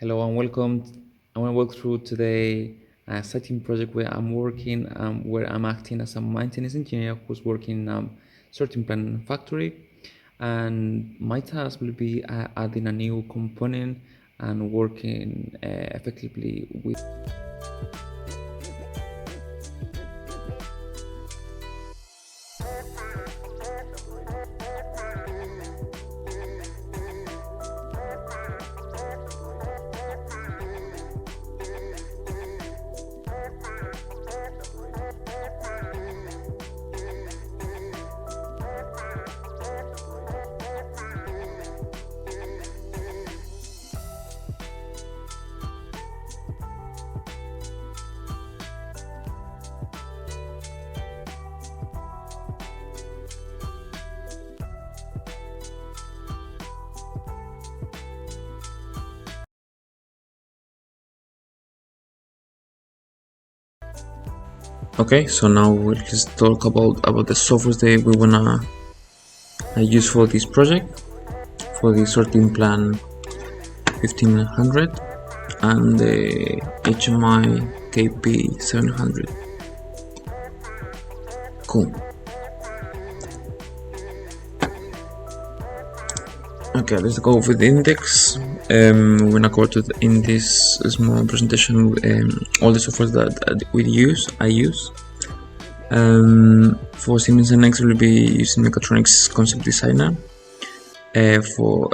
Hello and welcome. I want to walk through today an exciting project where I'm working, where I'm acting as a maintenance engineer who's working in a certain plant factory. And my task will be adding a new component and working effectively with. Okay, so now let's talk about the software that we wanna use for this project, for the sorting plan 1500 and the HMI KP 700. Cool. Okay, let's go with the index. We're gonna cover in this small presentation all the software that I use. For Siemens NX, we'll be using Mechatronics Concept Designer. For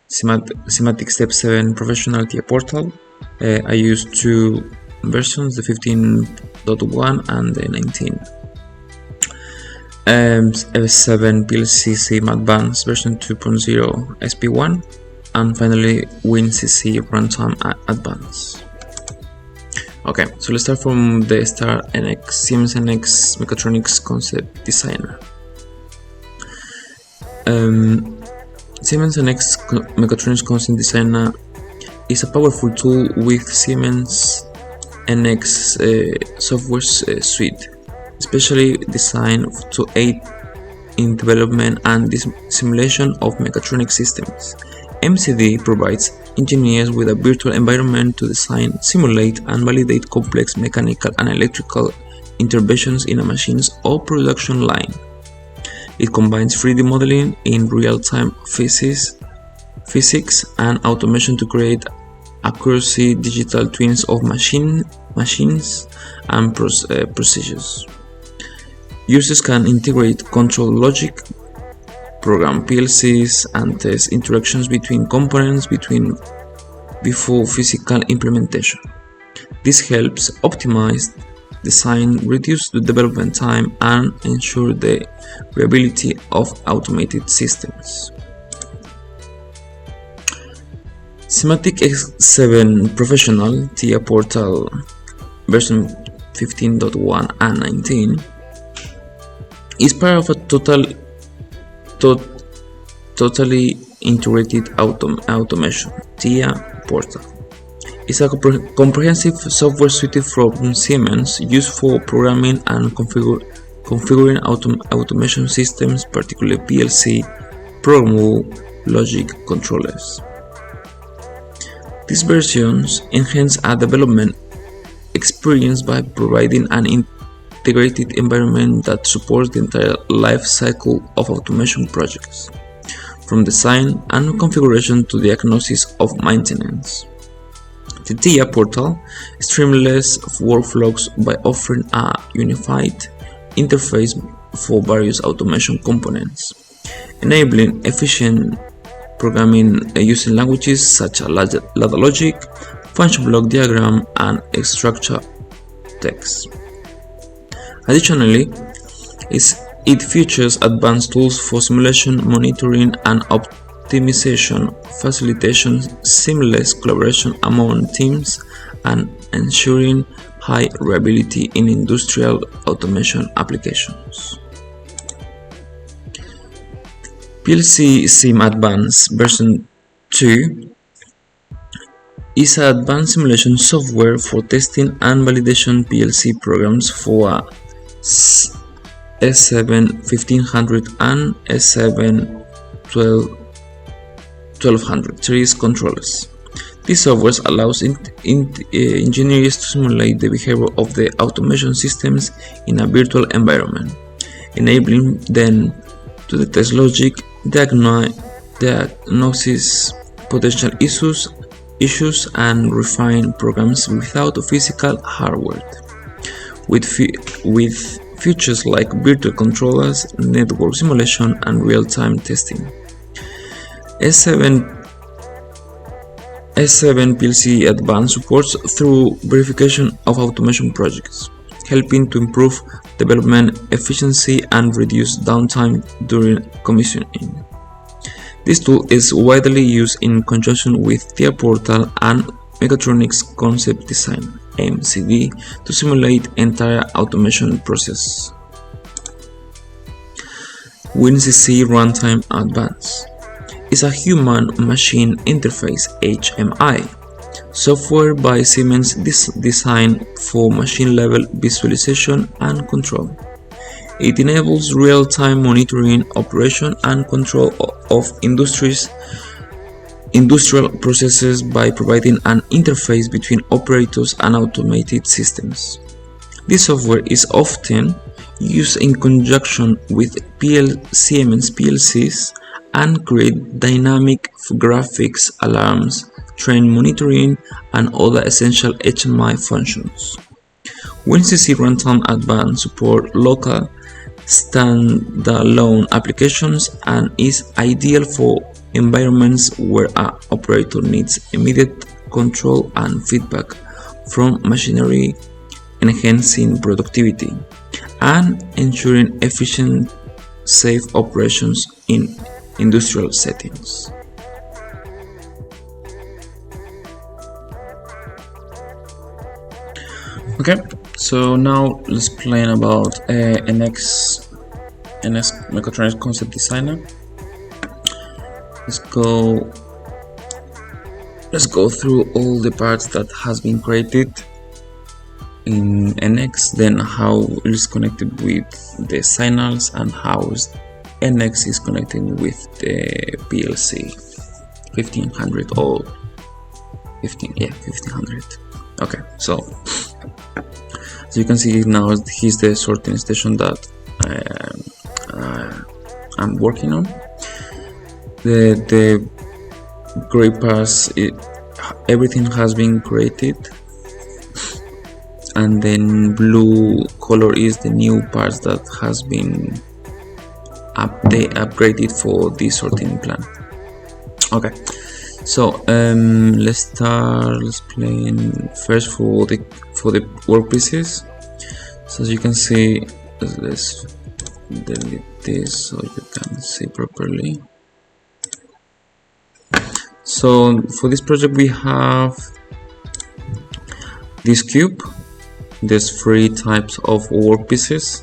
Semantic Step 7 Professional TIA Portal, I use two versions, the 15.1 and the 19. F7 PLC Advanced version 2.0 SP1, and finally WinCC Runtime Advanced. Okay, so let's start from the start. Siemens NX Mechatronics Concept Designer. Siemens NX Mechatronics Concept Designer is a powerful tool with Siemens NX software suite, especially designed to aid in development and simulation of mechatronic systems. MCD provides engineers with a virtual environment to design, simulate, and validate complex mechanical and electrical interventions in a machine's or production line. It combines 3D modeling in real-time physics and automation to create accuracy digital twins of machines and procedures. Users can integrate control logic, program PLCs, and test interactions between components before physical implementation. This helps optimize design, reduce the development time, and ensure the reliability of automated systems. Semantic X7 Professional TIA Portal version 15.1 and 19 is part of a totally integrated automation. TIA Portal is a comprehensive software suite from Siemens used for programming and configuring automation systems, particularly PLC, programmable logic controllers. These versions enhance a development experience by providing an integrated environment that supports the entire life cycle of automation projects, from design and configuration to diagnosis of maintenance. The TIA Portal streamlines workflows by offering a unified interface for various automation components, enabling efficient programming using languages such as ladder logic, function block diagram, and structure text. Additionally, it features advanced tools for simulation, monitoring, and optimization, facilitating seamless collaboration among teams and ensuring high reliability in industrial automation applications. PLC Sim Advanced version 2 is an advanced simulation software for testing and validation PLC programs for S7 1500 and S7 12 PDE1200 series controllers. This software allows engineers to simulate the behavior of the automation systems in a virtual environment, enabling them to detect logic, diagnosis potential issues and refine programs without physical hardware. With features like virtual controllers, network simulation, and real-time testing. S7 PLC Advanced supports through verification of automation projects, helping to improve development efficiency and reduce downtime during commissioning. This tool is widely used in conjunction with TIA Portal and Mechatronics Concept Design (MCD) to simulate entire automation process. WinCC Runtime Advanced is a human-machine interface (HMI) software by Siemens designed for machine-level visualization and control. It enables real-time monitoring, operation, and control of industrial processes by providing an interface between operators and automated systems. This software is often used in conjunction with Siemens PLCs and create dynamic graphics, alarms, trend monitoring, and other essential HMI functions. WinCC Runtime Advanced support local standalone applications and is ideal for environments where an operator needs immediate control and feedback from machinery, enhancing productivity and ensuring efficient, safe operations in industrial settings. Okay, so now let's explain about NX Mechatronics Concept Designer. Let's go through all the parts that has been created in NX, then how it is connected with the signals and how NX is connecting with the PLC 1500 or 1500. Okay, so as you can see now, here's the sorting station that I'm working on. The gray parts, everything has been created, and then blue color is the new parts that has been upgraded for this sorting plan. Okay, so let's play first for the workpieces. So as you can see, let's delete this so you can see properly. So for this project we have this cube. There's 3 types of workpieces.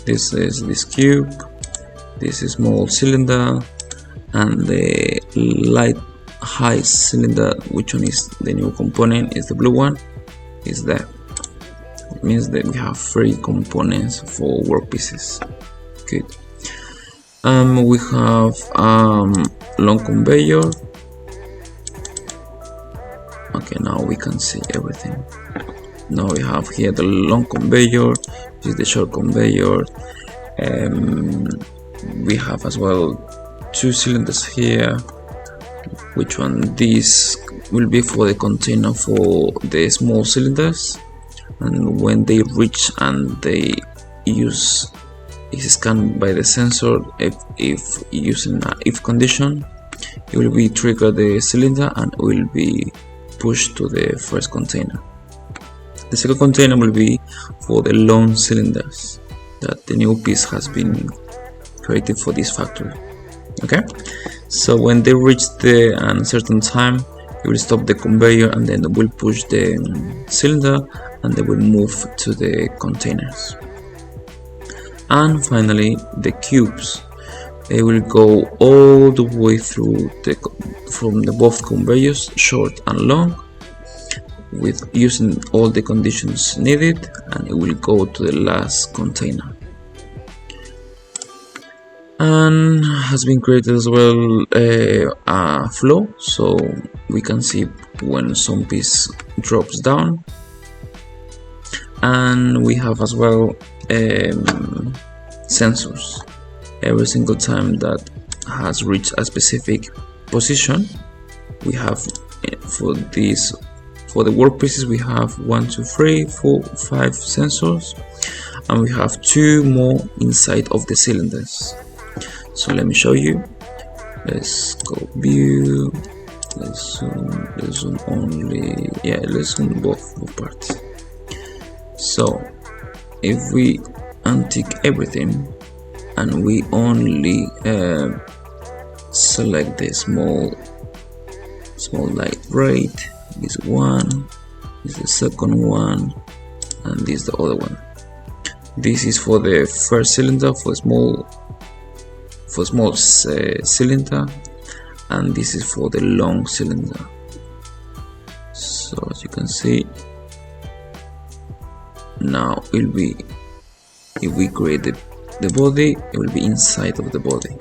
This is this cube, this is small cylinder, and the high cylinder, which one is the new component, is the blue one, is there. It means that we have 3 components for workpieces. Good. We have long conveyor. Okay, now we can see everything. Now we have here the long conveyor, this is the short conveyor. We have as well 2 cylinders here. Which one? This will be for the container for the small cylinders, and when they reach and they is scanned by the sensor, if using a if condition, it will be trigger the cylinder and will be pushed to the first container. The second container will be for the long cylinders that the new piece has been created for this factory. Okay, so when they reach the certain time, it will stop the conveyor and then it will push the cylinder and they will move to the containers. And finally, the cubes, they will go all the way through from the both conveyors, short and long, with using all the conditions needed, and it will go to the last container. and has been created as well a flow, so we can see when some piece drops down. And we have as well sensors. Every single time that has reached a specific position, we have for the workpieces we have 1, 2, 3, 4, 5 sensors, and we have 2 more inside of the cylinders. So let me show you. Let's go view. Let's zoom only. Yeah, let's zoom both parts. So if we untick everything and we only select the small light red, this one is the second one, and this is the other one. This is for the first cylinder, for small cylinder, and this is for the long cylinder. So as you can see, now it will be, if we create the body, it will be inside of the body.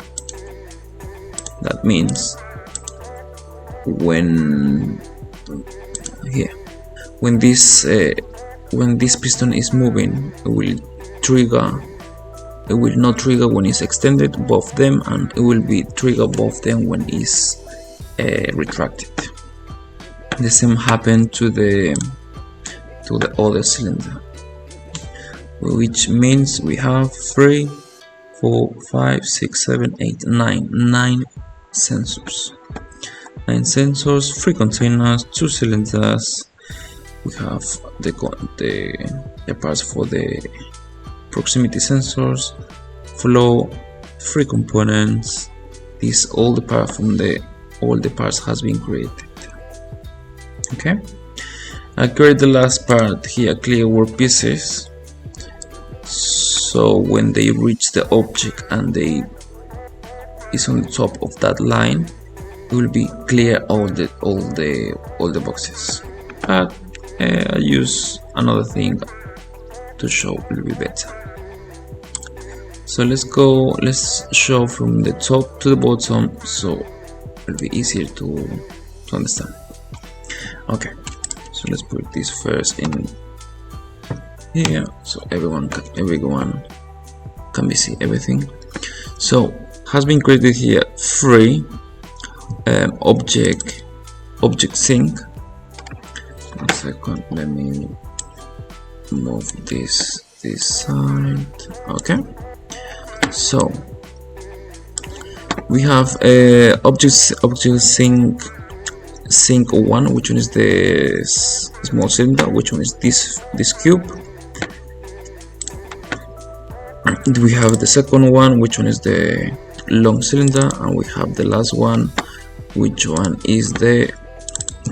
That means when this piston is moving, it will not trigger when it's extended both them, and it will be trigger both them when it's retracted. The same happened to the other cylinder, which means we have 3, 4, 5, 6, 7, 8, 9 sensors. 9 sensors, 3 containers, 2 cylinders. We have the parts for the proximity sensors, flow, 3 components. All the parts has been created. Okay, I create the last part here, clear workpieces. So when they reach the object and is on the top of that line, it will be clear all the boxes. But I use another thing to show a little bit better. So let's show from the top to the bottom, so it will be easier to understand. Okay, so let's put this first in here, so everyone can see everything. So has been created here 3 object sync. 1 second, let me move this side. Okay, so we have object sync 1, which one is the small cylinder, which one is this cube. We have the second one, which one is the long cylinder, and we have the last one, which one is the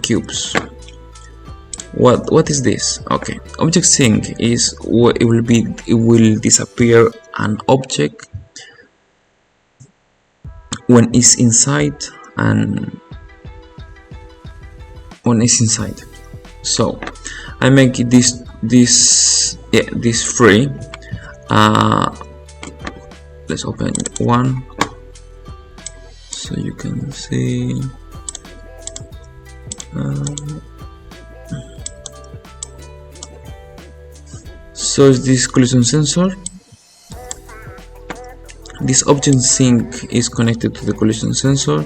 cubes. What is this? Okay, object sync is it will disappear an object when it's inside and when it's inside. So I make this free. Let's open one so you can see. So is this collision sensor. This object sync is connected to the collision sensor,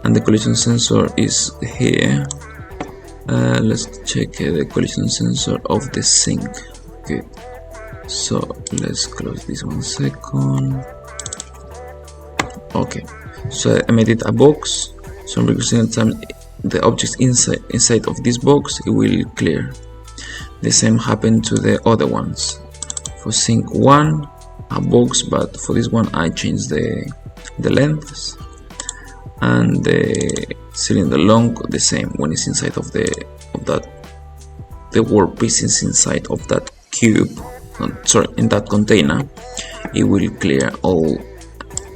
and the collision sensor is here. Let's check the collision sensor of the sync. Okay, so let's close this 1 second. Okay, so I made it a box, so every single time the object inside of this box, it will clear. The same happened to the other ones. For sync 1, a box, but for this one I changed the lengths, and the cylinder long the same. When it's inside of the workpiece is inside of that cube, in that container, it will clear all.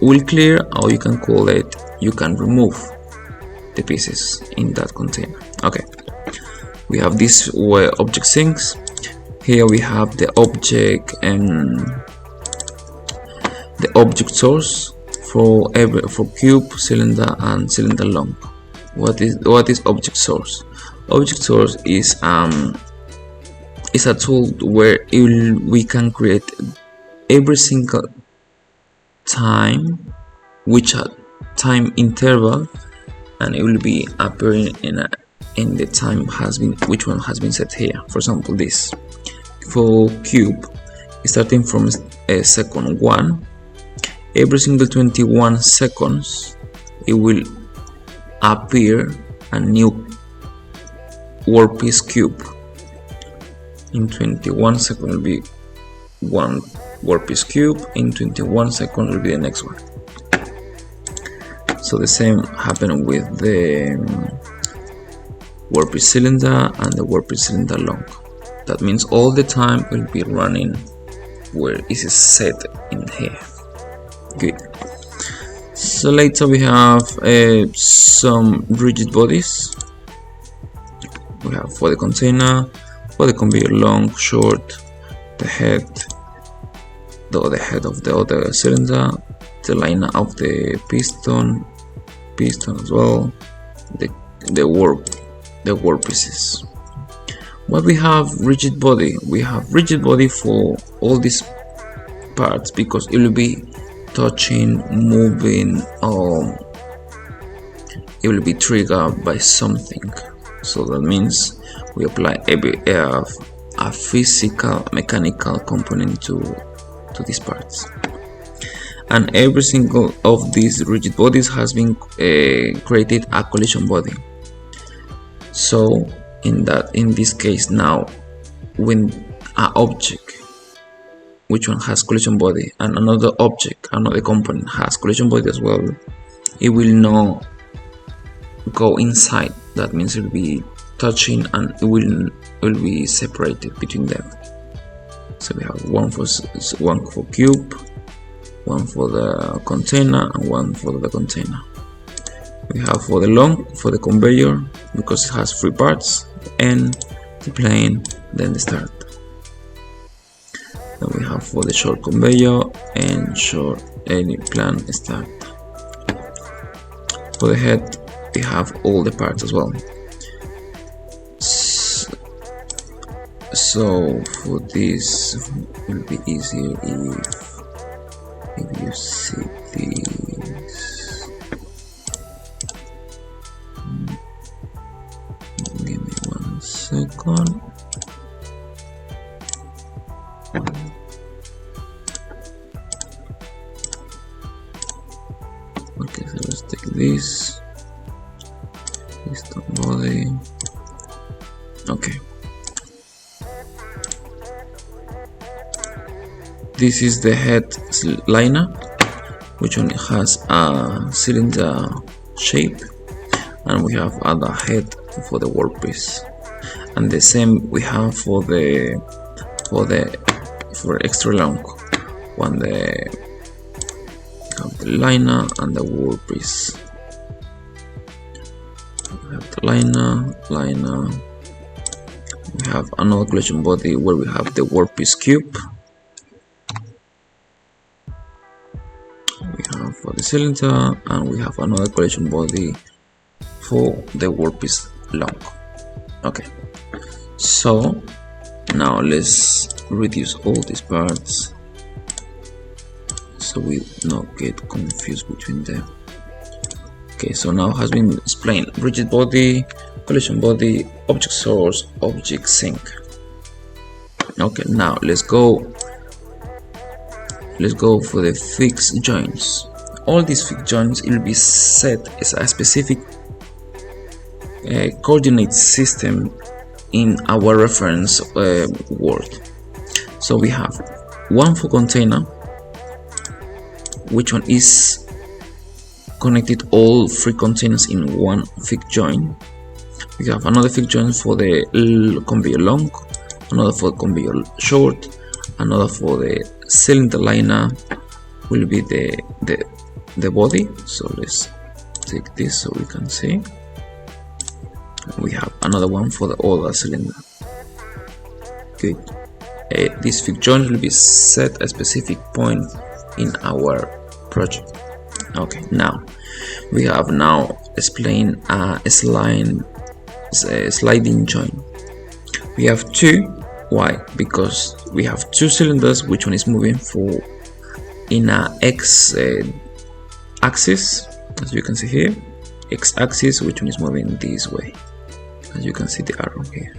Or you can call it, you can remove the pieces in that container. Okay, we have this object syncs. Here we have the object and the object source for cube, cylinder, and cylinder long. What is object source? Object source is a tool where we can create every single time, which a time interval, and it will be appearing in the time which one has been set here. For example, this for cube, starting from second 1, every single 21 seconds it will appear a new workpiece cube. In 21 seconds will be one workpiece cube, in 21 seconds will be the next one. So the same happened with the workpiece cylinder and the workpiece cylinder long. That means all the time will be running where it is set in here. Good. So later we have some rigid bodies. We have for the container, for the conveyor long, short, the head of the other cylinder, the liner of the piston as well, the workpieces. What we have rigid body? We have rigid body for all these parts because it will be touching, moving, it will be triggered by something. So that means we apply a physical mechanical component to these parts, and every single of these rigid bodies has been created a collision body. So in this case, now when an object which one has collision body and another object, another component has collision body as well, it will not go inside. That means it will be touching and it will be separated between them. So we have one for cube, one for the container, and one for the container. We have for the long, for the conveyor, because it has 3 parts: the end, the plane, then the start. Then we have for the short conveyor and short any plan start. For the head, we have all the parts as well. So for this it will be easier if you see this. Give me 1 second. Okay, so let's take this body. Okay, this is the head liner, which only has a cylinder shape, and we have other head for the workpiece, and the same we have for extra long one. Have the liner and the workpiece. We have the liner. We have another collision body where we have the workpiece cube. We have for the cylinder, and we have another collision body for the workpiece long. Okay, so now let's reduce all these parts so we not get confused between them. Okay, so now has been explained: rigid body, collision body, object source, object sink. Okay, now let's go for the fixed joints. All these fixed joints will be set as a specific coordinate system in our reference world. So we have one for container, which one is connected all 3 containers in one fixed joint. We have another fixed joint for the conveyor long, another for conveyor short, another for the cylinder liner will be the body. So let's take this so we can see. We have another one for the other cylinder. Good. This fixed joint will be set a specific point in our project. Okay, now we have explained a sliding joint. We have two. Why? Because we have two cylinders, which one is moving in a x axis, as you can see here, x axis, which one is moving this way, as you can see the arrow here.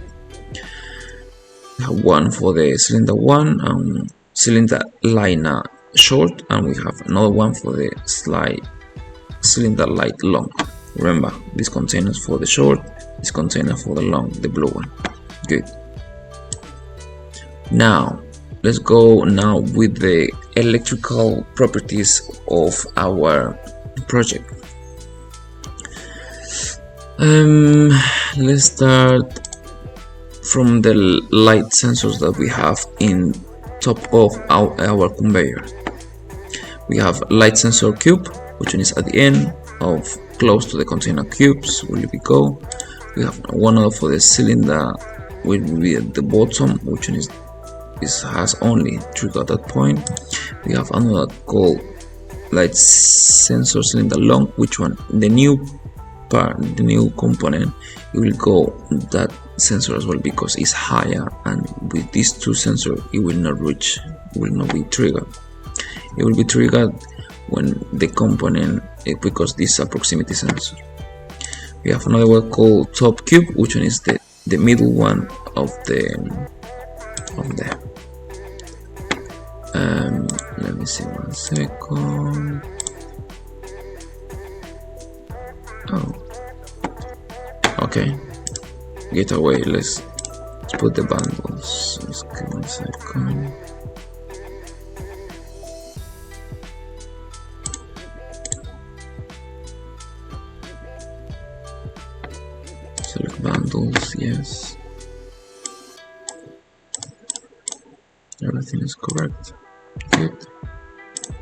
We have one for the cylinder 1 and cylinder liner short, and we have another one for the cylinder light long. Remember, this container for the short, this container for the long, the blue one. Good. Now let's go now with the electrical properties of our project. Let's start from the light sensors that we have in top of our conveyor. We have light sensor cube, which is at the end of close to the container cubes where we go. We have one other for the cylinder, which will be at the bottom, which is has only trigger at that point. We have another called light sensor cylinder long, which one the new part, the new component, it will go that sensor as well, because it's higher, and with these two sensors it will not reach, will not be triggered. It will be triggered when the component, because this is a proximity sensor. We have another one called top cube, which one is the middle one of the let me see 1 second. Oh, okay, get away. Let's put the bundles. Just give 1 second. Select bundles, yes. Everything is correct. Good.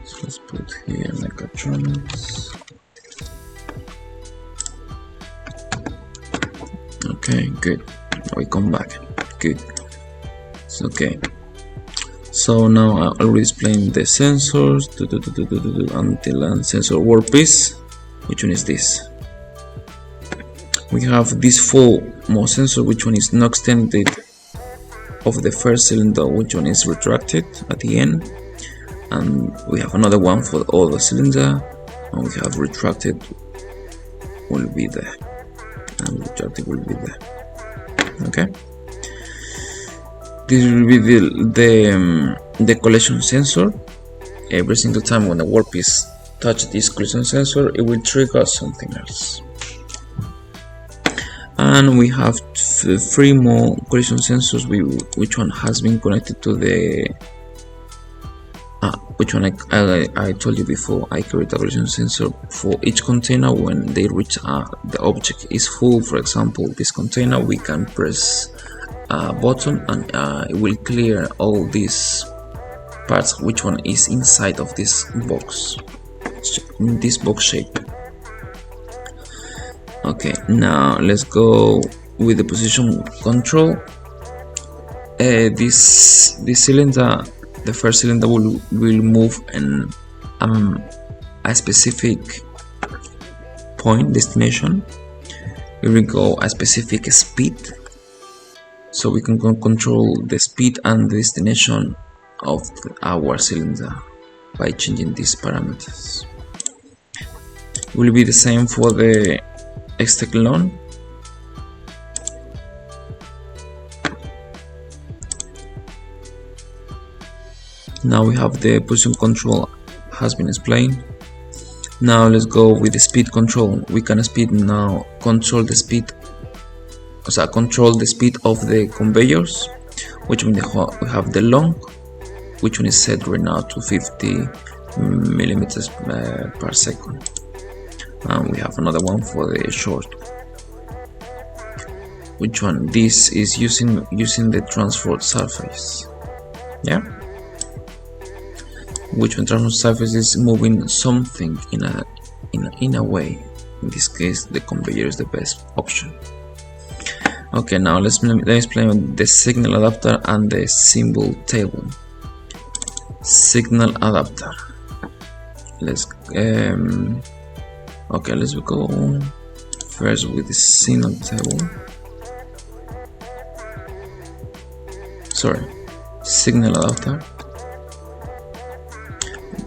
So let's put here Mechatronics. Okay, good. Now we come back. Good. It's okay. So now I already explained the sensors until sensor workpiece. Which one is this? We have these 4 more sensors. Which one is not extended of the first cylinder, which one is retracted at the end, and we have another one for the other cylinder, and we have retracted will be there, and retracted will be there. Okay, this will be the collision sensor. Every single time when the workpiece touches this collision sensor, it will trigger something else. And we have 3 more collision sensors, which one has been connected to the which one I told you before. I create a collision sensor for each container. When they reach the object is full, for example this container, we can press button and it will clear all these parts which one is inside of this box, in this box shape. Okay, now let's go with the position control. This cylinder, the first cylinder will move in a specific point, destination. Here we go, a specific speed, so we can control the speed and the destination of our cylinder by changing these parameters. It will be the same for the Exteclon. Now we have the position control has been explained. Now let's go with the speed control. We can control the speed of the conveyors, which means we have the long, which one is set right now to 50 millimeters per second. And we have another one for the short, which one this is using the transfer surface. Yeah, which one transfer surface is moving something in a way. In this case the conveyor is the best option. Okay, now let's explain the signal adapter and the symbol table. Signal adapter, let's okay, let's go first with the signal table. Sorry, signal adapter.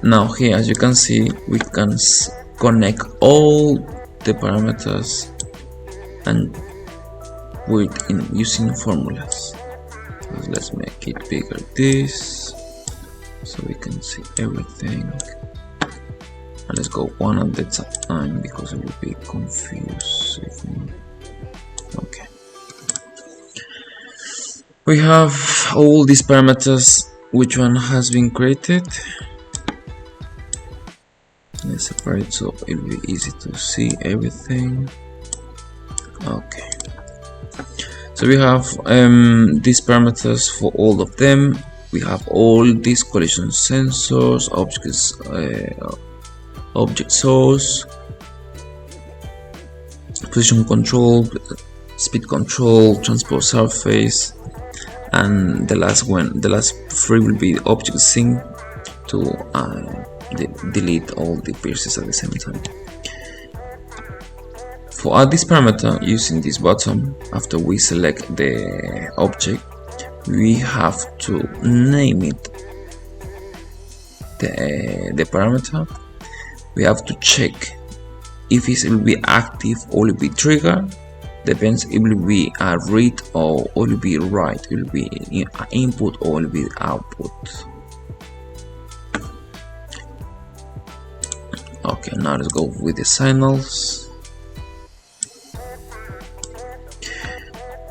Now here, as you can see, we can connect all the parameters and put in using formulas. So let's make it bigger this, so we can see everything. And let's go one at a time because it will be confused if not. Okay. We have all these parameters, which one has been created. Let's separate so it will be easy to see everything. Okay. So we have these parameters for all of them. We have all these collision sensors, object source, position control, speed control, transport surface, and the last three will be object sync to delete all the pieces at the same time. For add this parameter using this button, after we select the object, we have to name it the parameter. We have to check if it will be active or will be trigger. Depends, it will be a read or will be write, it will be input or will be output. Okay, now let's go with the signals.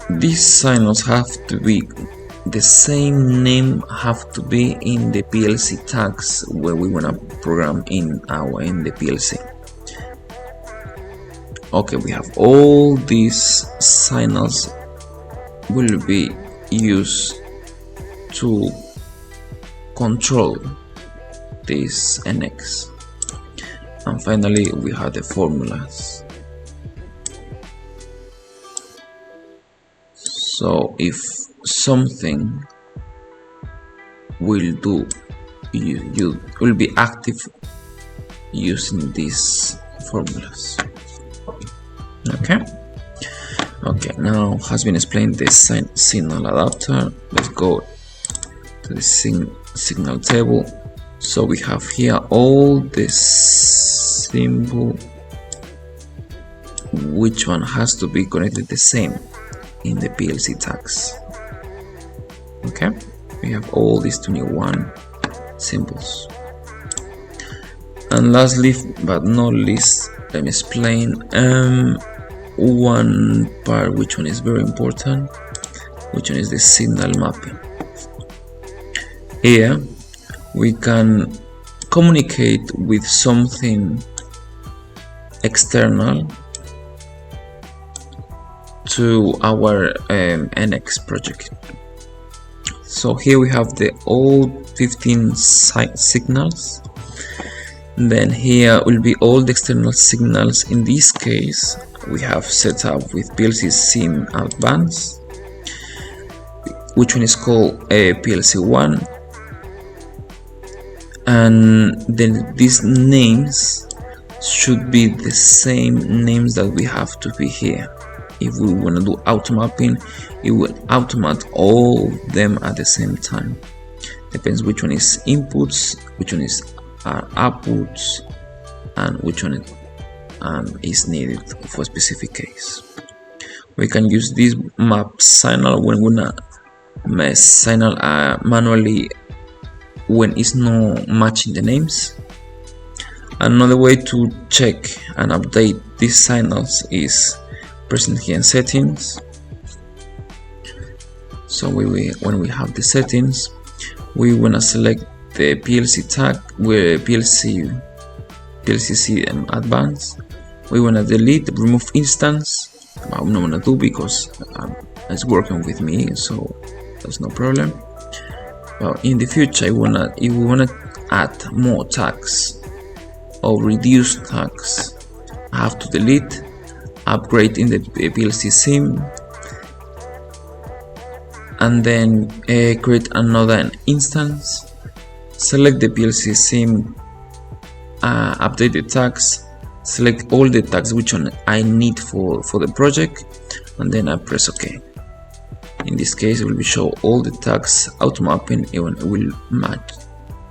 These signals have to be the same name, have to be in the PLC tags where we want to program in the PLC. Okay, we have all these signals will be used to control this NX. And finally we have the formulas. So if something will do, you will be active using these formulas. Okay, now has been explained the signal adapter. Let's go to the signal table. So we have here all the symbol, which one has to be connected the same in the PLC tags. Okay, we have all these 21 symbols. And lastly but not least, let me explain one part, which one is very important, which one is the signal mapping. Here we can communicate with something external to our NX project. So here we have the old 15 signals. Then here will be all the external signals. In this case we have set up with PLC Siemens Advanced, which one is called PLC1, and then these names should be the same names that we have to be here. If we want to do auto mapping, it will automate all of them at the same time. Depends which one is inputs, which one is outputs, and which one is needed for a specific case. We can use this map signal when we wanna signal manually when it's not matching the names. Another way to check and update these signals is pressing here in settings. So when we have the settings, we wanna select the PLC tag where PLC Advanced. We wanna delete, remove instance. I'm not gonna do because it's working with me, so that's no problem. But in the future, if we wanna add more tags or reduce tags, I have to delete, upgrade in the PLC Sim, and then create another instance. Select the PLC Sim update the tags, select all the tags which one I need for the project, and then I press OK. In this case, it will show all the tags auto mapping. It will match.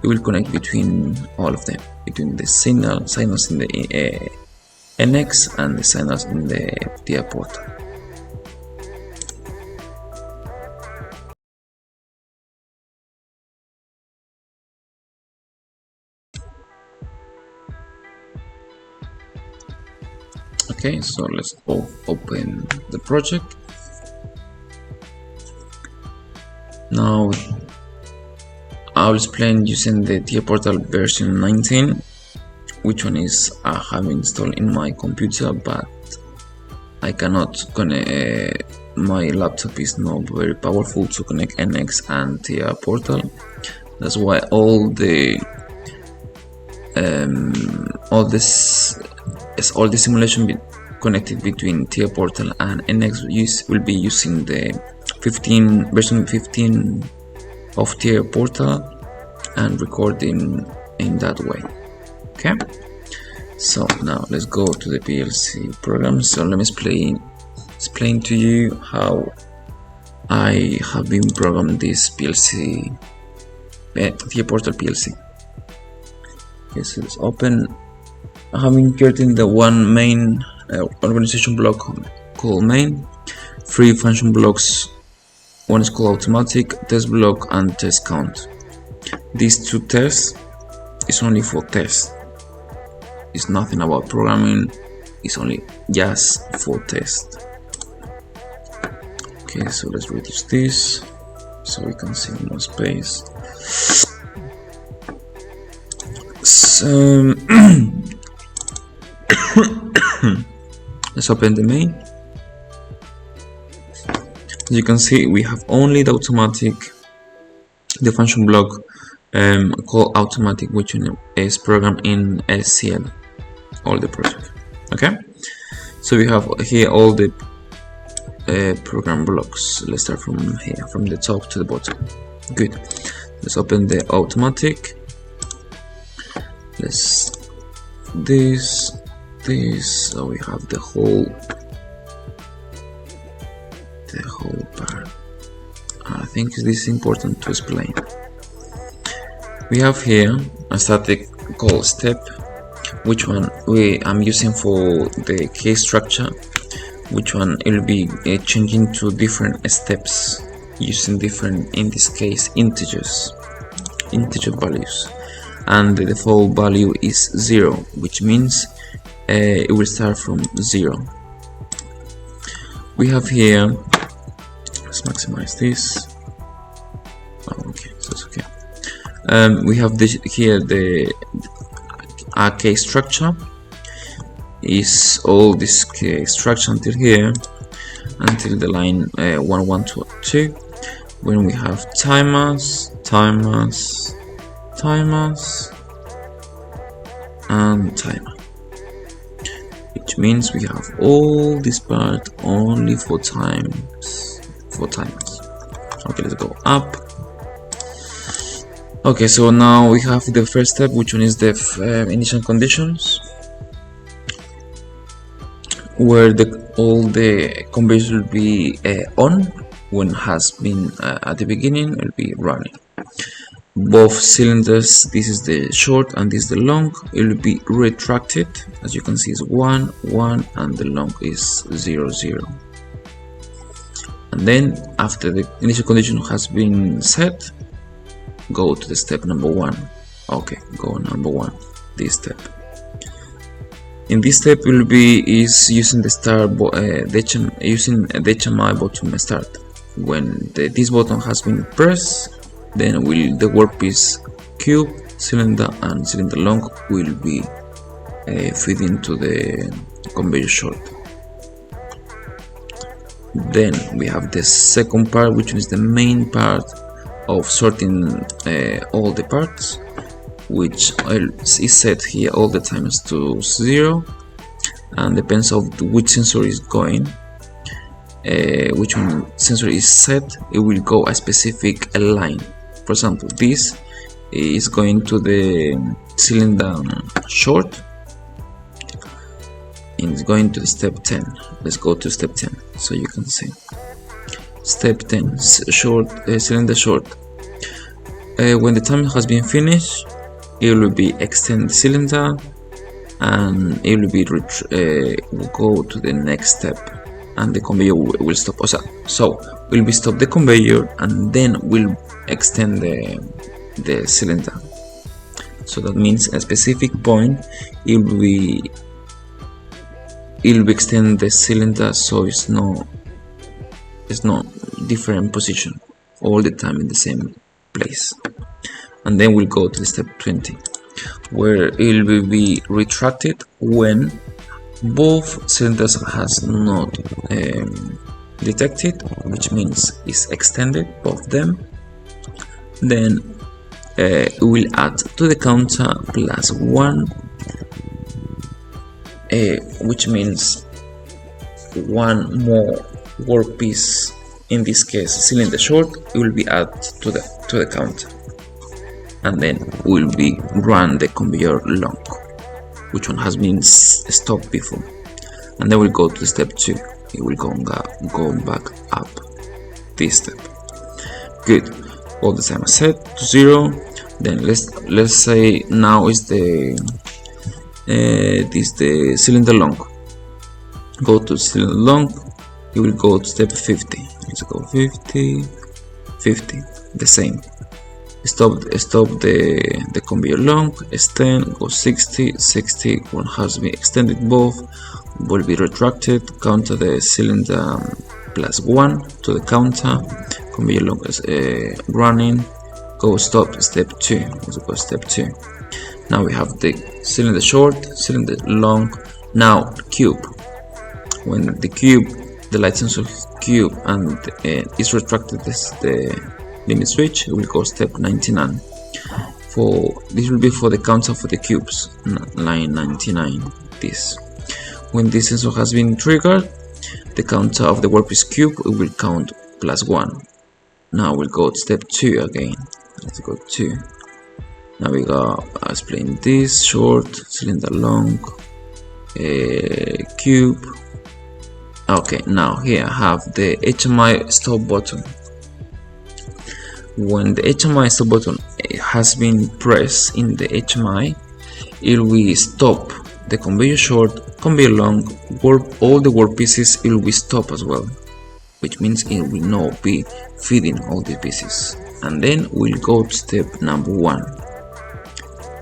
It will connect between all of them, between the signals in the NX and the signals in the TIA Portal. Okay, so let's open the project. Now I'll explain using the TIA Portal version 19, which one is I have installed in my computer, but I cannot connect. My laptop is not very powerful to connect NX and TIA Portal. That's why all the simulation connected between TIA Portal and NX will be using the version 15 of TIA Portal and recording in that way. Okay, so now let's go to the PLC program. So let me explain to you how I have been programming this PLC, TIA Portal PLC. Okay, so let's open. I have inserted the one main organization block called main, 3 function blocks. One is called automatic, test block, and test count. These 2 tests is only for test. It's nothing about programming. It's only just for test. Okay, so let's reduce this so we can see more space. So let's open the main. As you can see, we have only the automatic, the function block called automatic, which is programmed in SCL, all the project. Okay, so we have here all the program blocks. Let's start from here, from the top to the bottom. Good. Let's open the automatic. Let's this. So we have the whole part. I think this is important to explain. We have here a static called step, which one I'm using for the case structure, which one it will be changing to different steps using different, in this case, integer values, and the default value is 0, which means it will start from 0. We have here, let's maximize this. Oh, okay, so it's okay. We have here our case structure is all this case structure until here, until the line 1122, when we have timers, and timer, which means we have all this part only for timers. Okay, let's go up. Okay, so now we have the first step, which one is the initial conditions, where all the conveyors will be on when has been at the beginning. It will be running. Both cylinders, this is the short and this is the long, it will be retracted. As you can see, is 1 1 and the long is 0 0. And then after the initial condition has been set, go to the step number 1. Okay, go number 1, this step. In this step will be using the start using the HMI button start. When this button has been pressed, then the workpiece cube, cylinder and cylinder long will be feed into the conveyor short. Then we have the second part, which is the main part of sorting all the parts, which is set here all the times to 0, and depends on which sensor is going. Which one sensor is set, it will go a specific line. For example, this is going to the cylinder short, and it's going to step 10. Let's go to step 10 so you can see. Step 10, short, cylinder short. When the time has been finished, it will be extend the cylinder, and it will be will go to the next step, and the conveyor will stop. So we'll be stop the conveyor, and then we'll extend the cylinder. So that means a specific point it will be extend the cylinder, so it's no different position all the time in the same place. And then we'll go to the step 20, where it will be retracted when both cylinders has not detected, which means it's extended, both of them. Then we will add to the counter +1, which means one more workpiece, in this case cylinder short, it will be added to the counter, and then will be run the conveyor long, which one has been stopped before. And then we'll go to step 2. It will go back up this step. Good. All the time set to 0. Then let's say now is the cylinder long. Go to cylinder long. You will go to step 50. Let's go 50, the same. Stop the conveyor long, extend, go 60, one has been extended, both will be retracted, counter the cylinder +1 to the counter, conveyor long is running, go stop step 2, let's go step 2. Now we have the cylinder short, cylinder long, now cube. When the light sensor cube and is retracted, the limit switch, will go step 99. This will be for the counter for the cubes, line 99. This, when this sensor has been triggered, the counter of the workpiece cube will count +1. Now we'll go to step 2 again. Let's go 2. Now we go explain this short, cylinder long, cube. Okay, now here I have the HMI stop button. When the HMI stop button has been pressed in the HMI, it will stop the conveyor short, conveyor long, all the workpieces. It will stop as well, which means it will not be feeding all the pieces. And then we'll go to step number 1.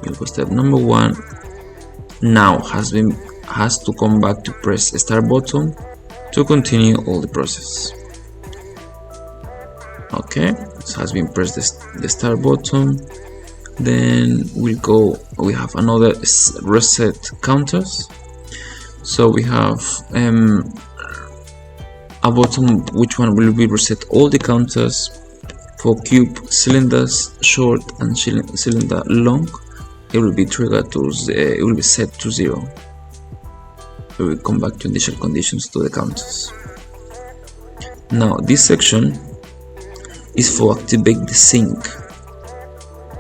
We'll go step number 1. Now has to come back to press start button to continue all the process. Okay, it has been pressed the start button. Then we have another reset counters. So we have a button which one will be reset all the counters for cube, cylinders short and cylinder long. It will be triggered to it will be set to 0. We will come back to initial conditions to the counters. Now this section is for activate the sync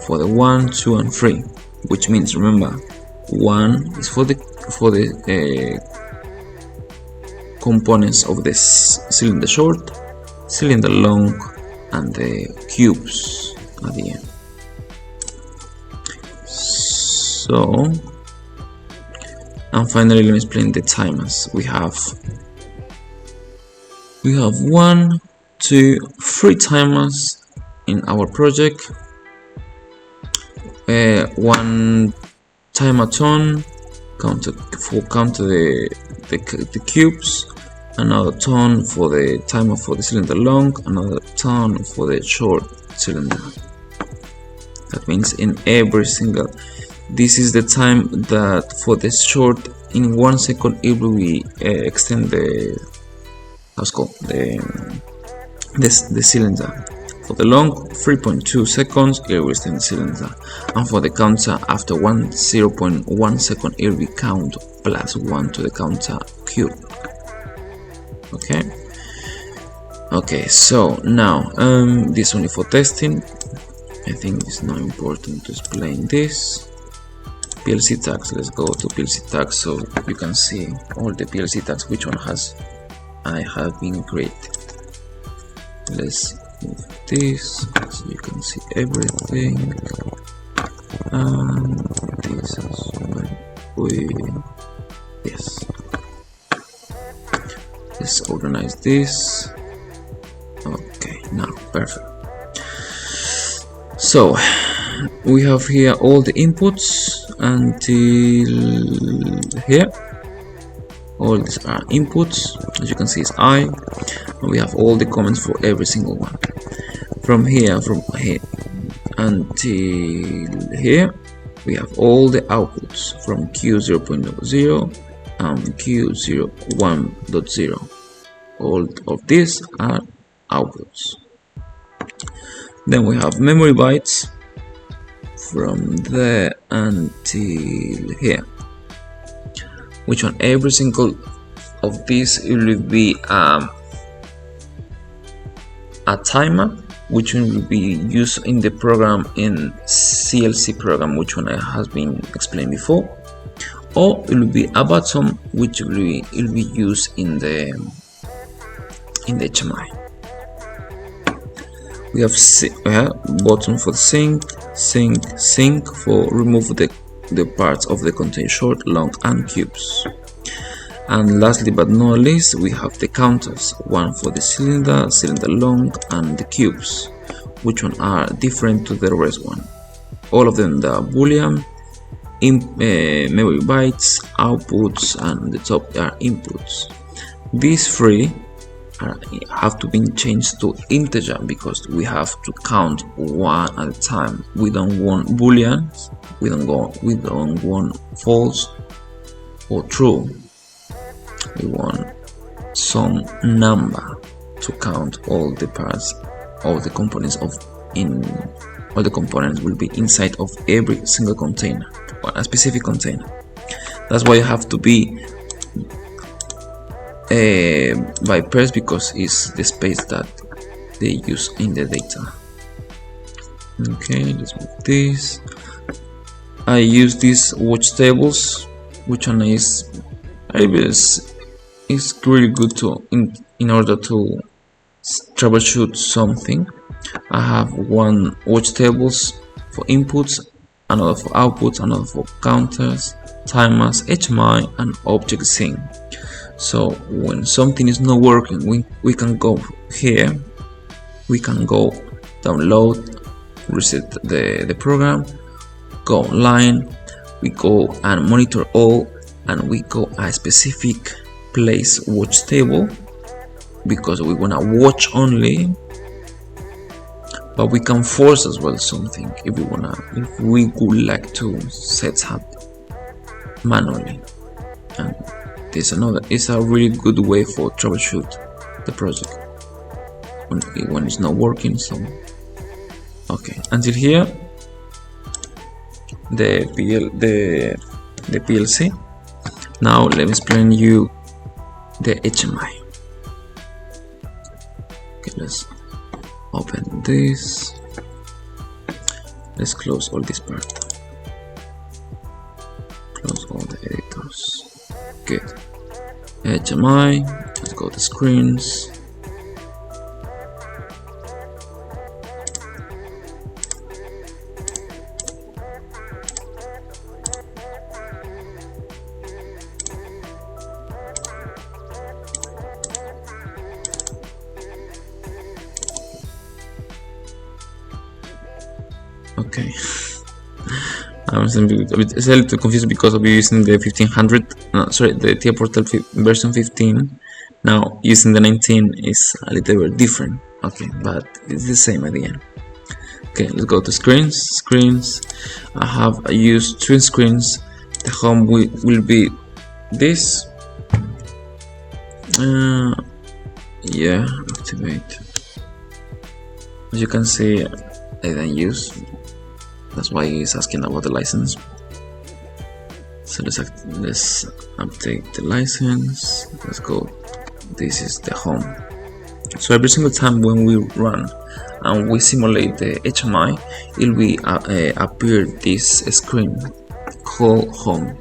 for the 1, 2 and 3, which means, remember, 1 is for the components of this cylinder short, cylinder long and the cubes at the end. So, and finally let me explain the timers. We have 1, 2, 3 timers in our project. One timer tone counter the cubes, another tone for the timer for the cylinder long, another tone for the short cylinder. That means in every single, this is the time that for the short, in 1 second it will be extend the cylinder. For the long, 3.2 seconds it will extend the cylinder, and for the counter, after 0.1 second it will be count +1 to the counter cube. Okay, so now this only for testing. I think it's not important to explain this. PLC tags. Let's go to PLC tags so you can see all the PLC tags which one has I have been created. Let's move this so you can see everything, and this as well. Yes, let's organize this. Okay, now perfect. So we have here all the inputs until here. All these are inputs, as you can see is I, and we have all the comments for every single one. From here until here, we have all the outputs from Q0.0 and Q01.0. All of these are outputs. Then we have memory bytes from there until here, which on every single of these it will be a timer, which will be used in the program in CLC program, which one has been explained before, or it will be a button which will be used in the HMI. We have button for sync for remove the parts of the container short, long and cubes. And lastly but not least, we have the counters, one for the cylinder long and the cubes, which one are different to the rest one. All of them are boolean, memory bytes, outputs, and the top are inputs. These three have to be changed to integer because we have to count one at a time. We don't want booleans, we don't want false or true. We want some number to count all the parts, all the components all the components will be inside of every single container, a specific container. That's why you have to be by pairs, because it's the space that they use in the data. Okay, let's move this. I use these watch tables, which one is really good to in order to troubleshoot something. I have one watch tables for inputs, another for outputs, another for counters, timers, HMI, and object sync. So when something is not working, we can go here, we can go download, reset the program, go online, we go and monitor all, and we go a specific place watch table because we wanna watch only, but we can force as well something if we would like to set up manually. And it's a really good way for troubleshoot the project when it's not working. So okay, until here the PLC. Now let me explain you the HMI. Okay, let's open this. Let's close all this part. Close all the editors. Good. HMI. Let's go to screens. Okay. I was a little confused because of using the 1500, the TIA Portal version 15. Now using the 19 is a little bit different. Okay, but it's the same at the end. Okay, let's go to screens. I used two screens. The home will be this. Yeah, activate. As you can see, I didn't use. That's why he's asking about the license. So let's update the license. Let's go. This is the home. So every single time when we run and we simulate the HMI, it will appear this screen called home,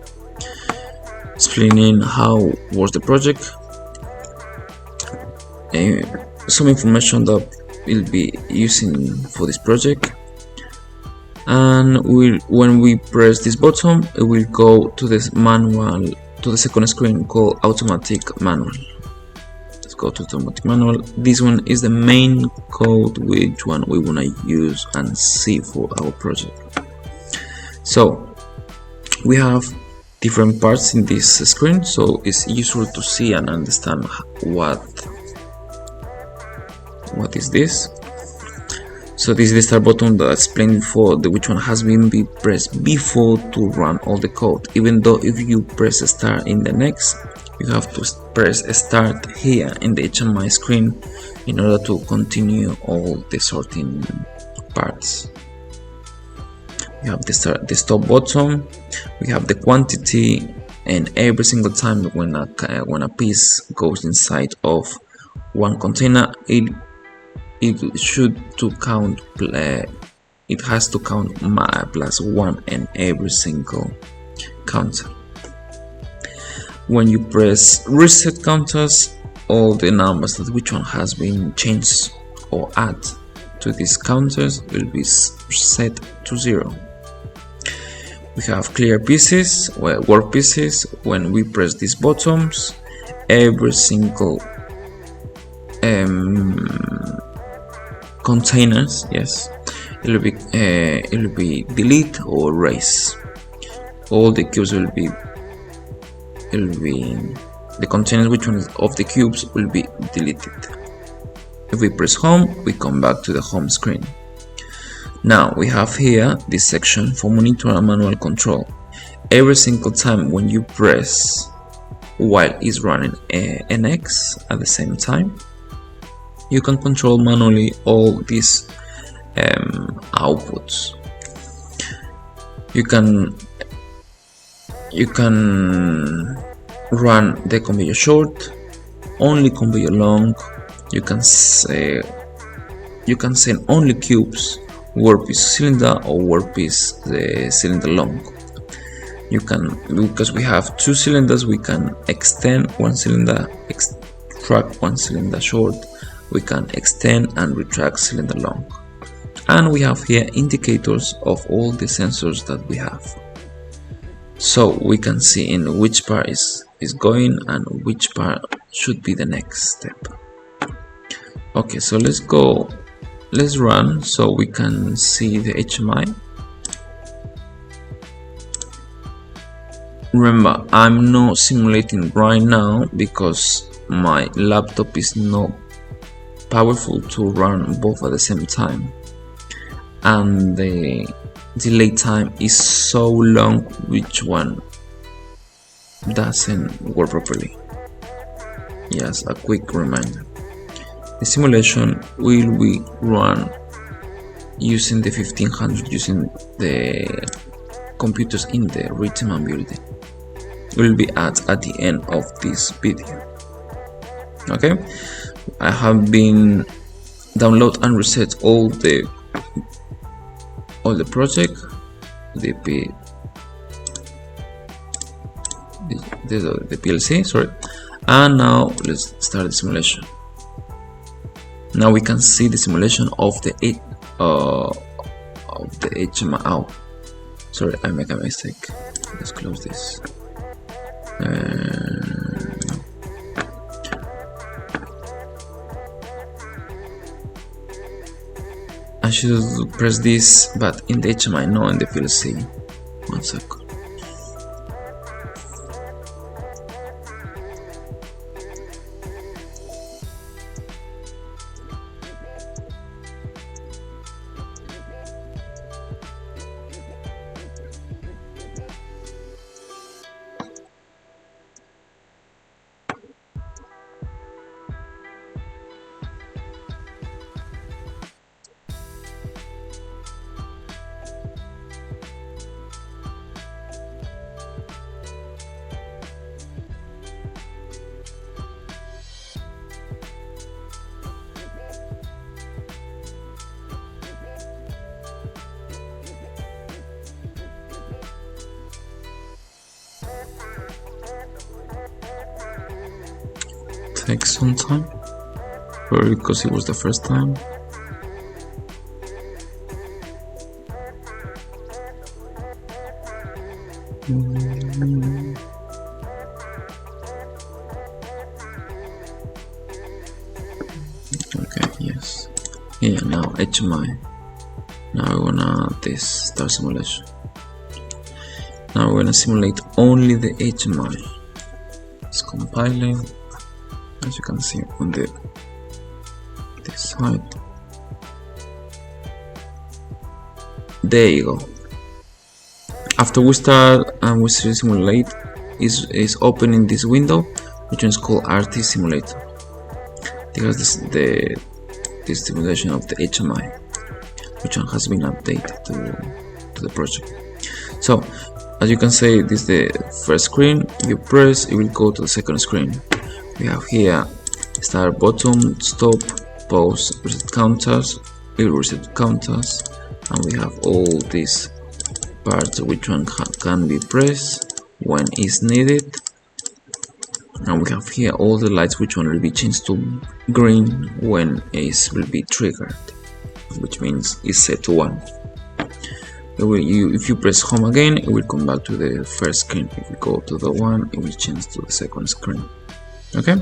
explaining how was the project, some information that we'll be using for this project, and when we press this button it will go to this manual, to the second screen called automatic manual. Let's go to automatic manual. This one is the main code which one we want to use and see for our project. So we have different parts in this screen, so it's useful to see and understand what is this. So this is the start button that I explained before, which one has been pressed before to run all the code. Even though if you press start in the next, you have to press start here in the HMI screen in order to continue all the sorting parts. We have the stop button, we have the quantity, and every single time when a piece goes inside of one container, it has to count +1 in every single counter. When you press reset counters, all the numbers that which one has been changed or add to these counters will be set to 0. We have clear pieces, work pieces. When we press these buttons, every single containers, yes, it will be delete or erase. All the cubes will be the containers which one of the cubes will be deleted. If we press home, we come back to the home screen. Now we have here this section for monitor and manual control. Every single time when you press while it's running NX at the same time, you can control manually all these outputs. You can run the conveyor short, only conveyor long. You can send only cubes, workpiece cylinder or workpiece the cylinder long. You can, because we have 2 cylinders, we can extend one cylinder, extract one cylinder short. We can extend and retract cylinder long. And we have here indicators of all the sensors that we have, so we can see in which part is going and which part should be the next step. Okay, so let's run so we can see the HMI. Remember, I'm not simulating right now because my laptop is not powerful to run both at the same time, and the delay time is so long which one doesn't work properly. Yes, a quick reminder. The simulation will be run using the 1500, using the computers in the Runtime building. Will be at the end of this video. Okay, I have been download and reset all the project, the PLC, sorry, and now let's start the simulation. Now we can see the simulation of the HMI. Oh, sorry, I make a mistake. Let's close this. I should press this, but in the HMI, not in the PLC. 1 second. take some time, probably because it was the first time. Okay, yes. Yeah, now HMI. Now we're gonna this start simulation. Now we're gonna simulate only the HMI. It's compiling, as you can see on this side. There you go. After we start and we simulate, is opening this window, which is called RT Simulator. Because this simulation of the HMI, which one has been updated to the project. So as you can see, this is the first screen. If you press, it will go to the second screen. We have here start, bottom, stop, pause, reset counters, it will reset counters, and we have all these parts which one can be pressed when is needed. And we have here all the lights which one will be changed to green when it will be triggered, which means it's set to 1. If you press home again, it will come back to the first screen. If you go to the 1, it will change to the second screen. Okay.